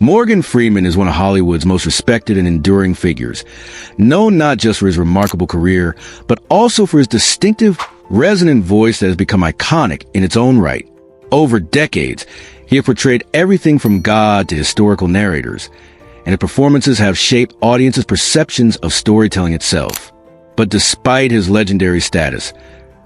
Morgan Freeman is one of Hollywood's most respected and enduring figures, known not just for his remarkable career, but also for his distinctive, resonant voice that has become iconic in its own right. Over decades, he has portrayed everything from God to historical narrators, and his performances have shaped audiences' perceptions of storytelling itself. But despite his legendary status,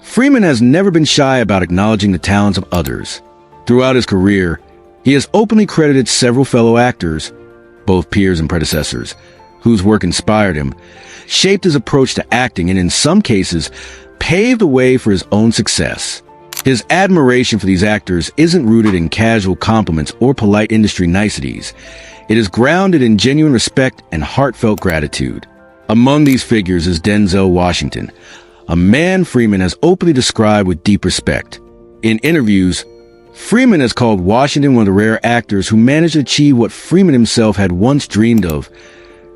Freeman has never been shy about acknowledging the talents of others. Throughout his career, he has openly credited several fellow actors, both peers and predecessors, whose work inspired him, shaped his approach to acting, and in some cases, paved the way for his own success. His admiration for these actors isn't rooted in casual compliments or polite industry niceties. It is grounded in genuine respect and heartfelt gratitude. Among these figures is Denzel Washington, a man Freeman has openly described with deep respect. In interviews, Freeman has called Washington one of the rare actors who managed to achieve what Freeman himself had once dreamed of,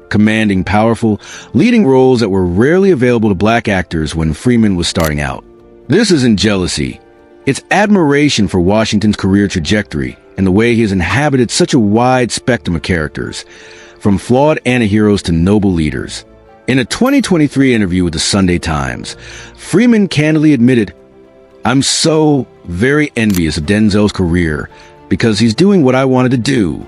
commanding powerful, leading roles that were rarely available to black actors when Freeman was starting out. This isn't jealousy. It's admiration for Washington's career trajectory and the way he has inhabited such a wide spectrum of characters, from flawed antiheroes to noble leaders. In a 2023 interview with the Sunday Times, Freeman candidly admitted, "I'm so very envious of Denzel's career because he's doing what I wanted to do."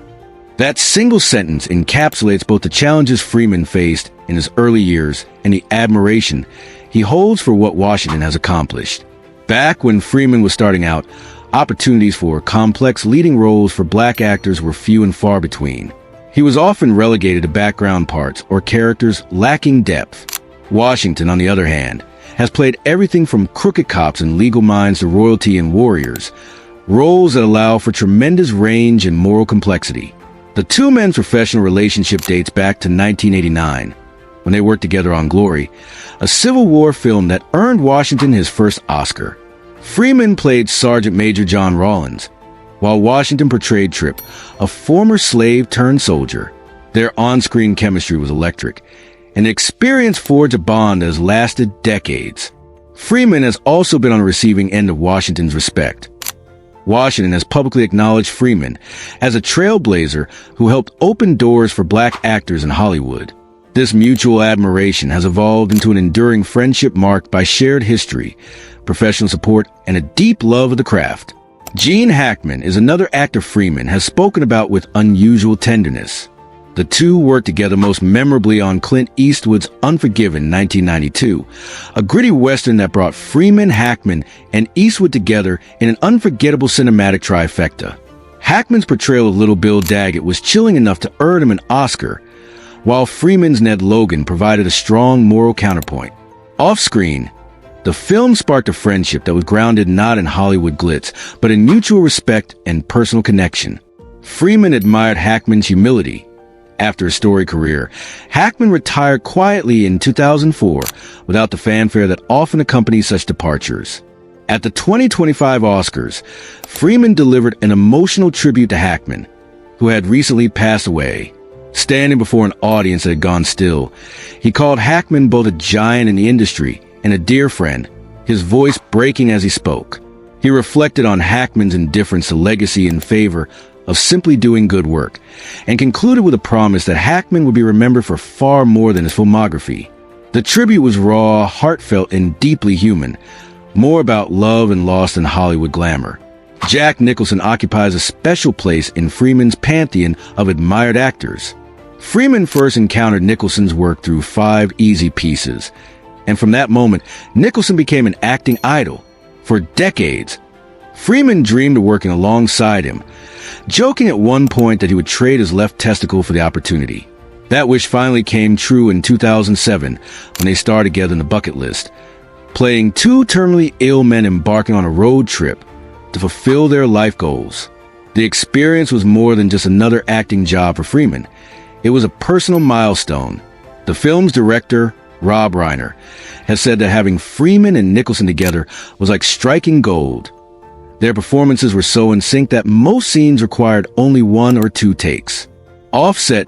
That single sentence encapsulates both the challenges Freeman faced in his early years and the admiration he holds for what Washington has accomplished. Back when Freeman was starting out, opportunities for complex leading roles for black actors were few and far between. He was often relegated to background parts or characters lacking depth. Washington, on the other hand, has played everything from crooked cops and legal minds to royalty and warriors, roles that allow for tremendous range and moral complexity. The two men's professional relationship dates back to 1989, when they worked together on Glory, a Civil War film that earned Washington his first Oscar. Freeman played Sergeant Major John Rawlins, while Washington portrayed Trip, a former slave-turned-soldier. Their on-screen chemistry was electric, and the experience forged a bond that has lasted decades. Freeman has also been on the receiving end of Washington's respect. Washington has publicly acknowledged Freeman as a trailblazer who helped open doors for black actors in Hollywood. This mutual admiration has evolved into an enduring friendship marked by shared history, professional support, and a deep love of the craft. Gene Hackman is another actor Freeman has spoken about with unusual tenderness. The two worked together most memorably on Clint Eastwood's Unforgiven 1992, a gritty western that brought Freeman, Hackman, and Eastwood together in an unforgettable cinematic trifecta. Hackman's portrayal of Little Bill Daggett was chilling enough to earn him an Oscar, while Freeman's Ned Logan provided a strong moral counterpoint. Off-screen, the film sparked a friendship that was grounded not in Hollywood glitz, but in mutual respect and personal connection. Freeman admired Hackman's humility. After a storied career, Hackman retired quietly in 2004 without the fanfare that often accompanies such departures. At the 2025 Oscars, Freeman delivered an emotional tribute to Hackman, who had recently passed away. Standing before an audience that had gone still, he called Hackman both a giant in the industry and a dear friend, his voice breaking as he spoke. He reflected on Hackman's indifference to legacy in favor of simply doing good work, and concluded with a promise that Hackman would be remembered for far more than his filmography. The tribute was raw, heartfelt, and deeply human, more about love and loss than Hollywood glamour. Jack Nicholson occupies a special place in Freeman's pantheon of admired actors. Freeman first encountered Nicholson's work through 5 Easy Pieces, and from that moment, Nicholson became an acting idol. For decades, Freeman dreamed of working alongside him, joking at one point that he would trade his left testicle for the opportunity. That wish finally came true in 2007 when they starred together in The Bucket List, playing 2 terminally ill men embarking on a road trip to fulfill their life goals. The experience was more than just another acting job for Freeman. It was a personal milestone. The film's director, Rob Reiner, has said that having Freeman and Nicholson together was like striking gold. Their performances were so in sync that most scenes required only 1 or 2 takes. Offset,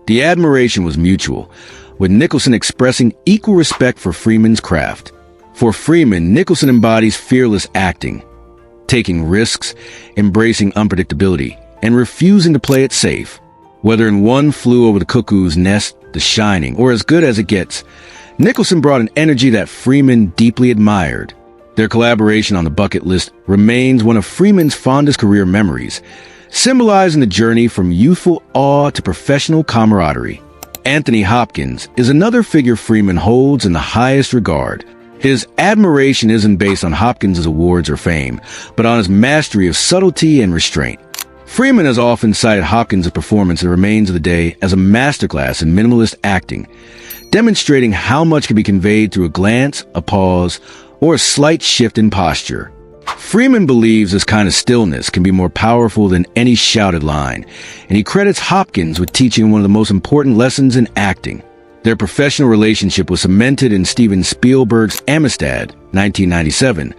the admiration was mutual, with Nicholson expressing equal respect for Freeman's craft. For Freeman, Nicholson embodies fearless acting, taking risks, embracing unpredictability, and refusing to play it safe. Whether in One Flew Over the Cuckoo's Nest, The Shining, or As Good as It Gets, Nicholson brought an energy that Freeman deeply admired. Their collaboration on The Bucket List remains one of Freeman's fondest career memories, symbolizing the journey from youthful awe to professional camaraderie. Anthony Hopkins is another figure Freeman holds in the highest regard. His admiration isn't based on Hopkins' awards or fame, but on his mastery of subtlety and restraint. Freeman has often cited Hopkins' performance in Remains of the Day as a masterclass in minimalist acting, demonstrating how much can be conveyed through a glance, a pause, or a slight shift in posture. Freeman believes this kind of stillness can be more powerful than any shouted line, and he credits Hopkins with teaching one of the most important lessons in acting. Their professional relationship was cemented in Steven Spielberg's Amistad, 1997,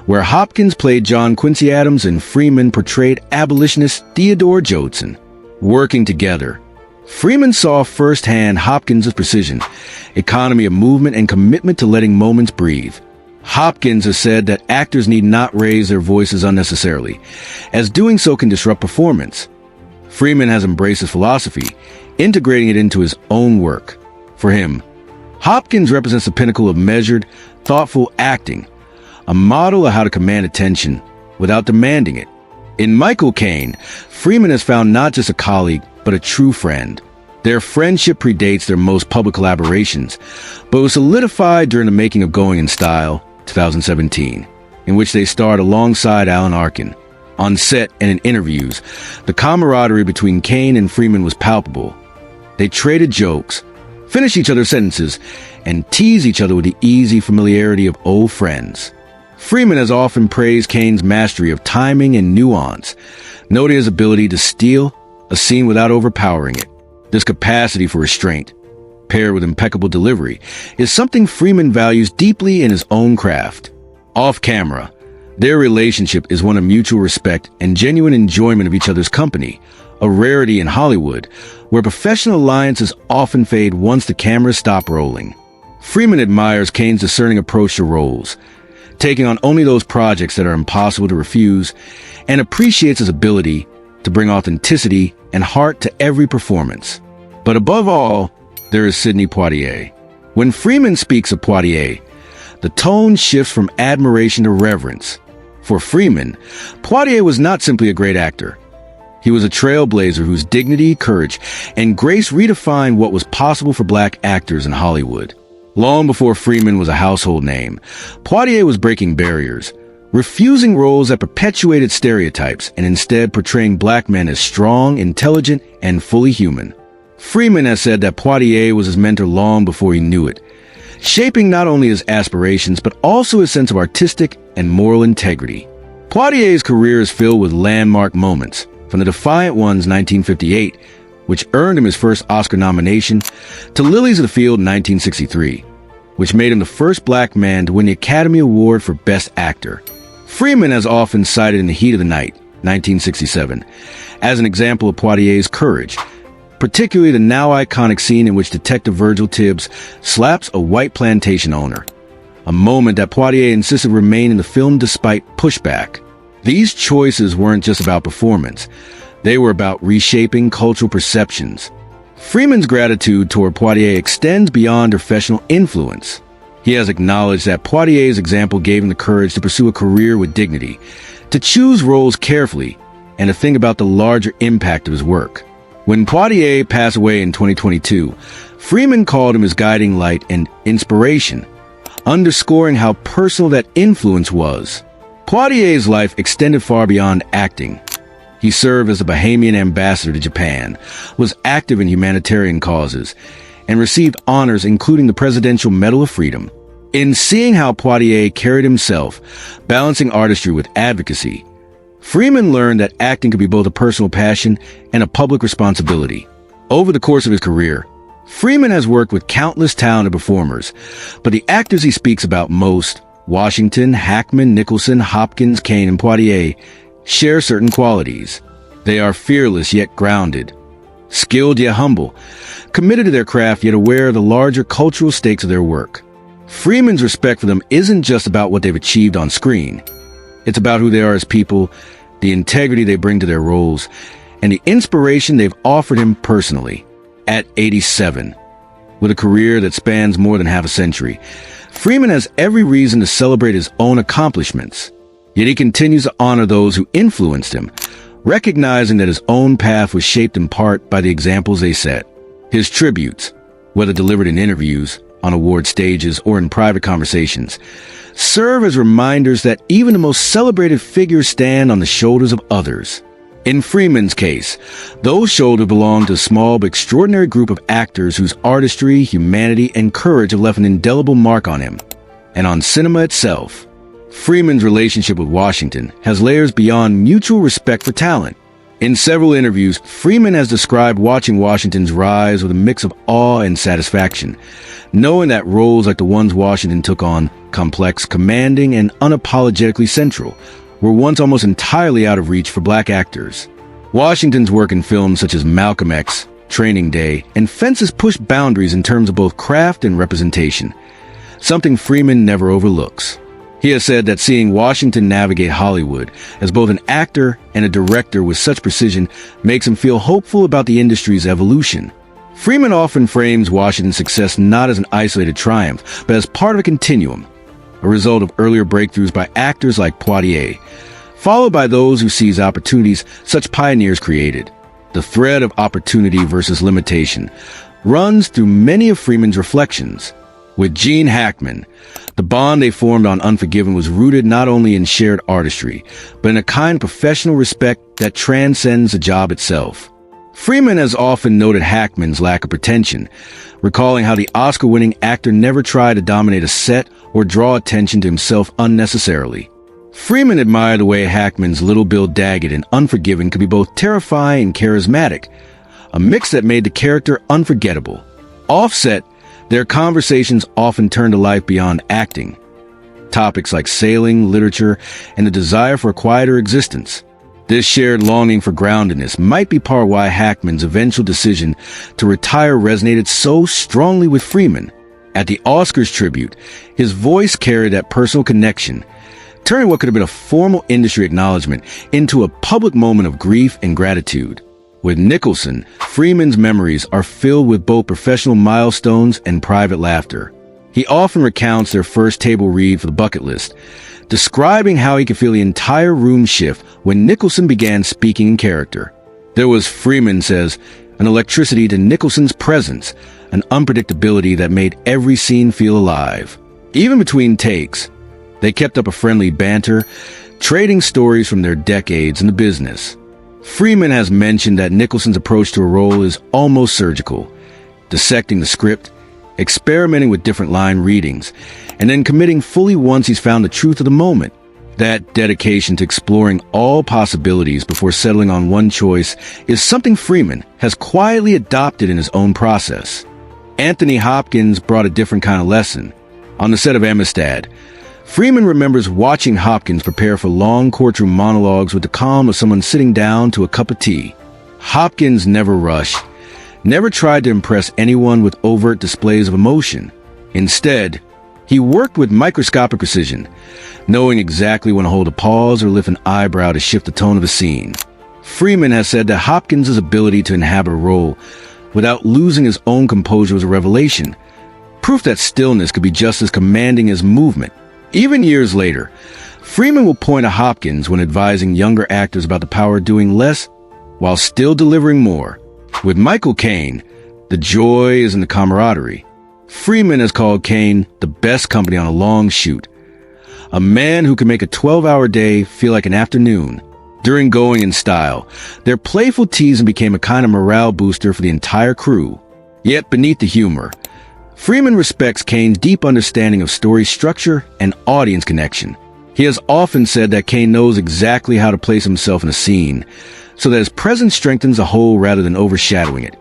where Hopkins played John Quincy Adams and Freeman portrayed abolitionist Theodore Judson. Working together, Freeman saw firsthand Hopkins' precision, economy of movement, and commitment to letting moments breathe. Hopkins has said that actors need not raise their voices unnecessarily, as doing so can disrupt performance. Freeman has embraced his philosophy, integrating it into his own work. For him, Hopkins represents the pinnacle of measured, thoughtful acting, a model of how to command attention without demanding it. In Michael Caine, Freeman has found not just a colleague, but a true friend. Their friendship predates their most public collaborations, but was solidified during the making of Going in Style, 2017, in which they starred alongside Alan Arkin. On set and in interviews, the camaraderie between Caine and Freeman was palpable. They traded jokes, finished each other's sentences, and teased each other with the easy familiarity of old friends. Freeman has often praised Caine's mastery of timing and nuance, noting his ability to steal a scene without overpowering it. This capacity for restraint, paired with impeccable delivery, is something Freeman values deeply in his own craft. Off camera, their relationship is one of mutual respect and genuine enjoyment of each other's company, a rarity in Hollywood, where professional alliances often fade once the cameras stop rolling. Freeman admires Caine's discerning approach to roles, taking on only those projects that are impossible to refuse, and appreciates his ability to bring authenticity and heart to every performance. But above all, there is Sidney Poitier. When Freeman speaks of Poitier, the tone shifts from admiration to reverence. For Freeman, Poitier was not simply a great actor. He was a trailblazer whose dignity, courage, and grace redefined what was possible for black actors in Hollywood. Long before Freeman was a household name, Poitier was breaking barriers, refusing roles that perpetuated stereotypes and instead portraying black men as strong, intelligent, and fully human. Freeman has said that Poitier was his mentor long before he knew it, shaping not only his aspirations but also his sense of artistic and moral integrity. Poitier's career is filled with landmark moments, from The Defiant Ones 1958, which earned him his first Oscar nomination, to Lilies of the Field 1963, which made him the first black man to win the Academy Award for Best Actor. Freeman has often cited In the Heat of the Night, 1967, as an example of Poitier's courage, particularly the now iconic scene in which Detective Virgil Tibbs slaps a white plantation owner, a moment that Poitier insisted remain in the film despite pushback. These choices weren't just about performance. They were about reshaping cultural perceptions. Freeman's gratitude toward Poitier extends beyond professional influence. He has acknowledged that Poitier's example gave him the courage to pursue a career with dignity, to choose roles carefully, and to think about the larger impact of his work. When Poitier passed away in 2022, Freeman called him his guiding light and inspiration, underscoring how personal that influence was. Poitier's life extended far beyond acting. He served as the Bahamian ambassador to Japan, was active in humanitarian causes, and received honors including the Presidential Medal of Freedom. In seeing how Poitier carried himself, balancing artistry with advocacy, Freeman learned that acting could be both a personal passion and a public responsibility. Over the course of his career, Freeman has worked with countless talented performers, but the actors he speaks about most, Washington, Hackman, Nicholson, Hopkins, Caine, and Poitier, share certain qualities. They are fearless yet grounded, skilled yet humble, committed to their craft yet aware of the larger cultural stakes of their work. Freeman's respect for them isn't just about what they've achieved on screen. It's about who they are as people, the integrity they bring to their roles, and the inspiration they've offered him personally. At 87, with a career that spans more than half a century, Freeman has every reason to celebrate his own accomplishments. Yet he continues to honor those who influenced him, recognizing that his own path was shaped in part by the examples they set. His tributes, whether delivered in interviews, on award stages, or in private conversations, serve as reminders that even the most celebrated figures stand on the shoulders of others. In Freeman's case, those shoulders belong to a small but extraordinary group of actors whose artistry, humanity, and courage have left an indelible mark on him, and on cinema itself. Freeman's relationship with Washington has layers beyond mutual respect for talent. In several interviews, Freeman has described watching Washington's rise with a mix of awe and satisfaction, knowing that roles like the ones Washington took on, complex, commanding, and unapologetically central, were once almost entirely out of reach for black actors. Washington's work in films such as Malcolm X, Training Day, and Fences pushed boundaries in terms of both craft and representation, something Freeman never overlooks. He has said that seeing Washington navigate Hollywood as both an actor and a director with such precision makes him feel hopeful about the industry's evolution. Freeman often frames Washington's success not as an isolated triumph, but as part of a continuum, a result of earlier breakthroughs by actors like Poitier, followed by those who seize opportunities such pioneers created. The thread of opportunity versus limitation runs through many of Freeman's reflections. With Gene Hackman, the bond they formed on Unforgiven was rooted not only in shared artistry, but in a kind of professional respect that transcends the job itself. Freeman has often noted Hackman's lack of pretension, recalling how the Oscar-winning actor never tried to dominate a set or draw attention to himself unnecessarily. Freeman admired the way Hackman's Little Bill Daggett in Unforgiven could be both terrifying and charismatic, a mix that made the character unforgettable. Offset, their conversations often turned to life beyond acting. Topics like sailing, literature, and the desire for a quieter existence. This shared longing for groundedness might be part of why Hackman's eventual decision to retire resonated so strongly with Freeman. At the Oscars tribute, his voice carried that personal connection, turning what could have been a formal industry acknowledgement into a public moment of grief and gratitude. With Nicholson, Freeman's memories are filled with both professional milestones and private laughter. He often recounts their first table read for the bucket list, describing how he could feel the entire room shift when Nicholson began speaking in character. There was, Freeman says, an electricity to Nicholson's presence, an unpredictability that made every scene feel alive. Even between takes, they kept up a friendly banter, trading stories from their decades in the business. Freeman has mentioned that Nicholson's approach to a role is almost surgical, dissecting the script, experimenting with different line readings, and then committing fully once he's found the truth of the moment. That dedication to exploring all possibilities before settling on one choice is something Freeman has quietly adopted in his own process. Anthony Hopkins brought a different kind of lesson. On the set of Amistad, Freeman remembers watching Hopkins prepare for long courtroom monologues with the calm of someone sitting down to a cup of tea. Hopkins never rushed, never tried to impress anyone with overt displays of emotion. Instead, he worked with microscopic precision, knowing exactly when to hold a pause or lift an eyebrow to shift the tone of a scene. Freeman has said that Hopkins' ability to inhabit a role without losing his own composure was a revelation, proof that stillness could be just as commanding as movement. Even years later, Freeman will point to Hopkins when advising younger actors about the power of doing less while still delivering more. With Michael Caine, the joy is in the camaraderie. Freeman has called Caine the best company on a long shoot, a man who can make a 12-hour day feel like an afternoon. During Going in Style, their playful teasing became a kind of morale booster for the entire crew. Yet beneath the humor, Freeman respects Caine's deep understanding of story structure and audience connection. He has often said that Caine knows exactly how to place himself in a scene, so that his presence strengthens the whole rather than overshadowing it,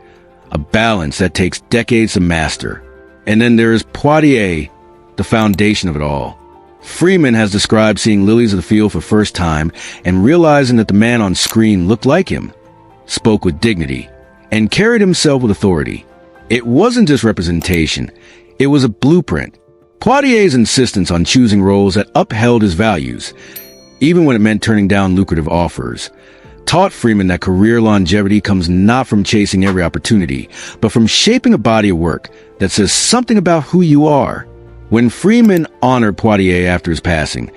a balance that takes decades to master. And then there is Poitier, the foundation of it all. Freeman has described seeing Lilies of the Field for the first time and realizing that the man on screen looked like him, spoke with dignity, and carried himself with authority. It wasn't just representation, it was a blueprint. Poitier's insistence on choosing roles that upheld his values, even when it meant turning down lucrative offers, taught Freeman that career longevity comes not from chasing every opportunity, but from shaping a body of work that says something about who you are. When Freeman honored Poitier after his passing,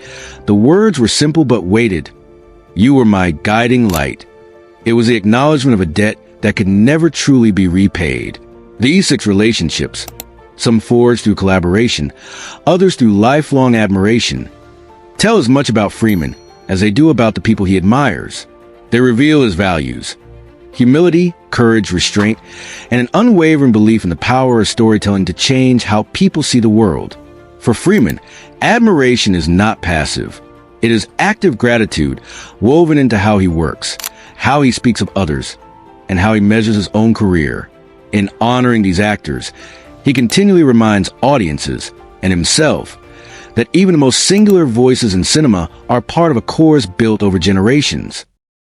the words were simple but weighted. "You were my guiding light." It was the acknowledgement of a debt that could never truly be repaid. These 6 relationships, some forged through collaboration, others through lifelong admiration, tell as much about Freeman as they do about the people he admires. They reveal his values: humility, courage, restraint, and an unwavering belief in the power of storytelling to change how people see the world. For Freeman, admiration is not passive. It is active gratitude woven into how he works, how he speaks of others, and how he measures his own career. In honoring these actors, he continually reminds audiences and himself that even the most singular voices in cinema are part of a chorus built over generations.